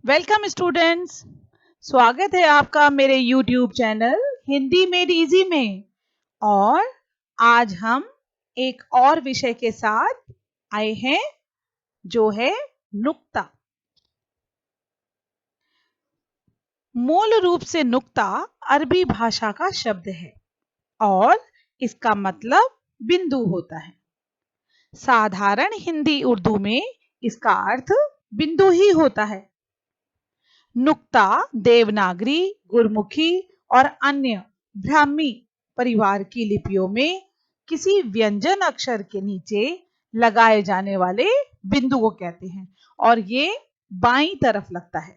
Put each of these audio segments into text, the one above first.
Welcome students. स्वागत है आपका मेरे YouTube channel Hindi made easy में। और आज हम एक और विषय के साथ आए हैं जो है नुक्ता। मूल रूप से नुक्ता अरबी भाषा का शब्द है और इसका मतलब बिंदु होता है। साधारण हिंदी उर्दू में इसका अर्थ बिंदु ही होता है। नुक्ता देवनागरी, गुरमुखी और अन्य ब्राह्मी परिवार की लिपियों में किसी व्यंजन अक्षर के नीचे लगाए जाने वाले बिंदु को कहते हैं और ये बाईं तरफ लगता है,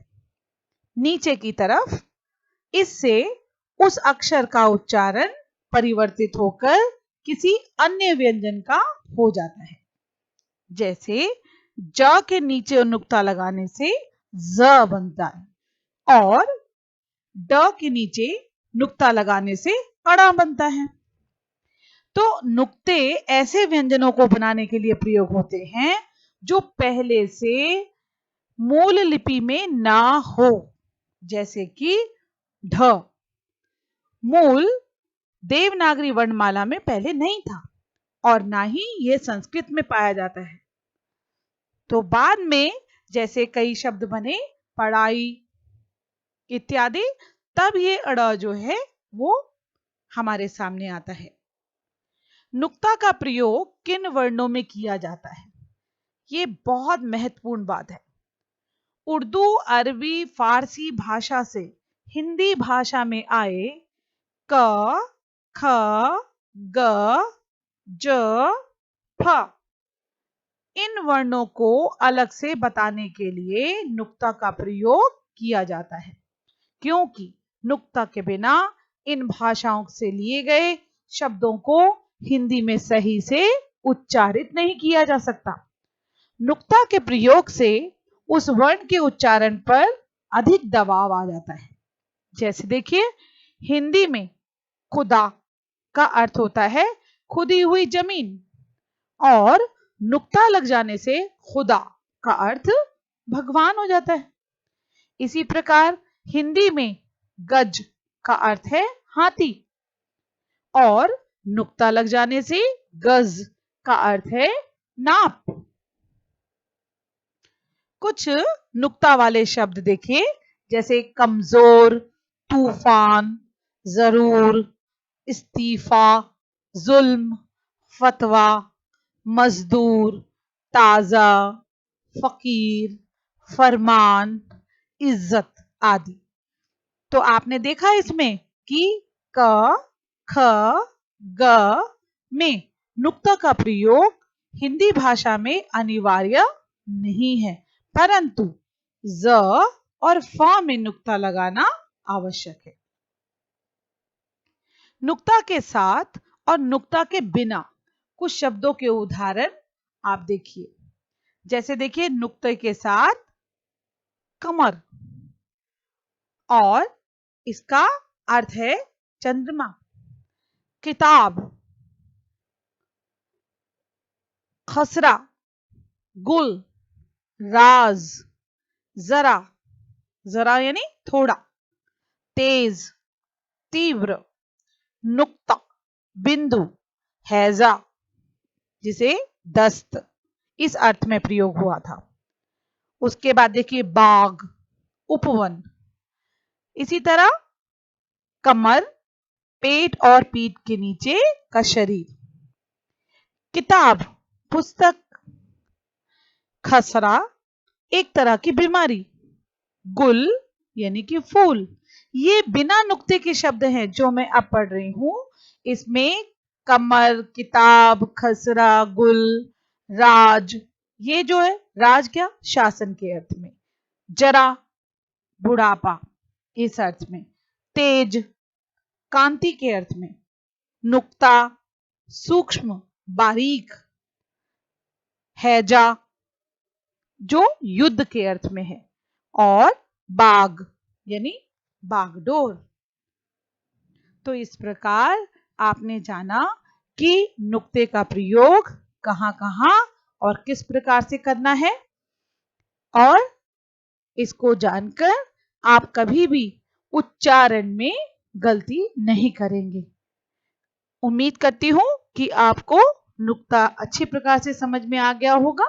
नीचे की तरफ। इससे उस अक्षर का उच्चारण परिवर्तित होकर किसी अन्य व्यंजन का हो जाता है। जैसे ज के नीचे नुक्ता लगाने से ज बनता है और ड के नीचे नुक्ता लगाने से अड़ा बनता है। तो नुक्ते ऐसे व्यंजनों को बनाने के लिए प्रयोग होते हैं जो पहले से मूल लिपि में ना हो। जैसे कि ढ मूल देवनागरी वर्णमाला में पहले नहीं था और ना ही यह संस्कृत में पाया जाता है। तो बाद में जैसे कई शब्द बने, पढ़ाई इत्यादि, तब ये अड़ा जो है वो हमारे सामने आता है। नुक्ता का प्रयोग किन वर्णों में किया जाता है, ये बहुत महत्वपूर्ण बात है। उर्दू, अरबी, फारसी भाषा से हिंदी भाषा में आए क, ख, ग, ज, फ इन वर्णों को अलग से बताने के लिए नुक्ता का प्रयोग किया जाता है, क्योंकि नुक्ता के बिना इन भाषाओं से लिए गए शब्दों को हिंदी में सही से उच्चारित नहीं किया जा सकता। नुक्ता के प्रयोग से उस वर्ण के उच्चारण पर अधिक दबाव आ जाता है। जैसे देखिए, हिंदी में खुदा का अर्थ होता है खुदी हुई जमीन और नुक्ता लग जाने से खुदा का अर्थ भगवान हो जाता है। इसी प्रकार हिंदी में गज का अर्थ है हाथी और नुक्ता लग जाने से गज का अर्थ है नाप। कुछ नुक्ता वाले शब्द देखिए, जैसे कमजोर, तूफान, जरूर, इस्तीफा, जुल्म, फतवा, मजदूर, ताजा, फकीर, फरमान, इज्जत आदि। तो आपने देखा इसमें कि क, ख, ग में नुक्ता का प्रयोग हिंदी भाषा में अनिवार्य नहीं है, परंतु ज और फ में नुक्ता लगाना आवश्यक है। नुक्ता के साथ और नुक्ता के बिना कुछ शब्दों के उदाहरण आप देखिए। जैसे देखिए, नुक्ते के साथ कमर और इसका अर्थ है चंद्रमा। किताब, खसरा, गुल, राज, जरा, जरा यानी थोड़ा, तेज, तीव्र, नुक्ता, बिंदु, हैजा जिसे दस्त इस अर्थ में प्रयोग हुआ था। उसके बाद देखिए बाग, उपवन। इसी तरह कमर, पेट और पीठ के नीचे का शरीर। किताब, पुस्तक। खसरा, एक तरह की बीमारी। गुल यानी कि फूल। ये बिना नुक्ते के शब्द हैं जो मैं अब पढ़ रही हूं। इसमें कमर, किताब, खसरा, गुल, राज, ये जो है राज क्या, शासन के अर्थ में। जरा, बुढ़ापा इस अर्थ में। तेज, कांति के अर्थ में। नुक्ता, सूक्ष्म, बारीक। हैजा, जो युद्ध के अर्थ में है। और बाग यानी बागडोर। तो इस प्रकार आपने जाना कि नुक्ते का प्रयोग कहां कहां और किस प्रकार से करना है। और इसको जानकर आप कभी भी उच्चारण में गलती नहीं करेंगे। उम्मीद करती हूँ कि आपको नुक्ता अच्छी प्रकार से समझ में आ गया होगा।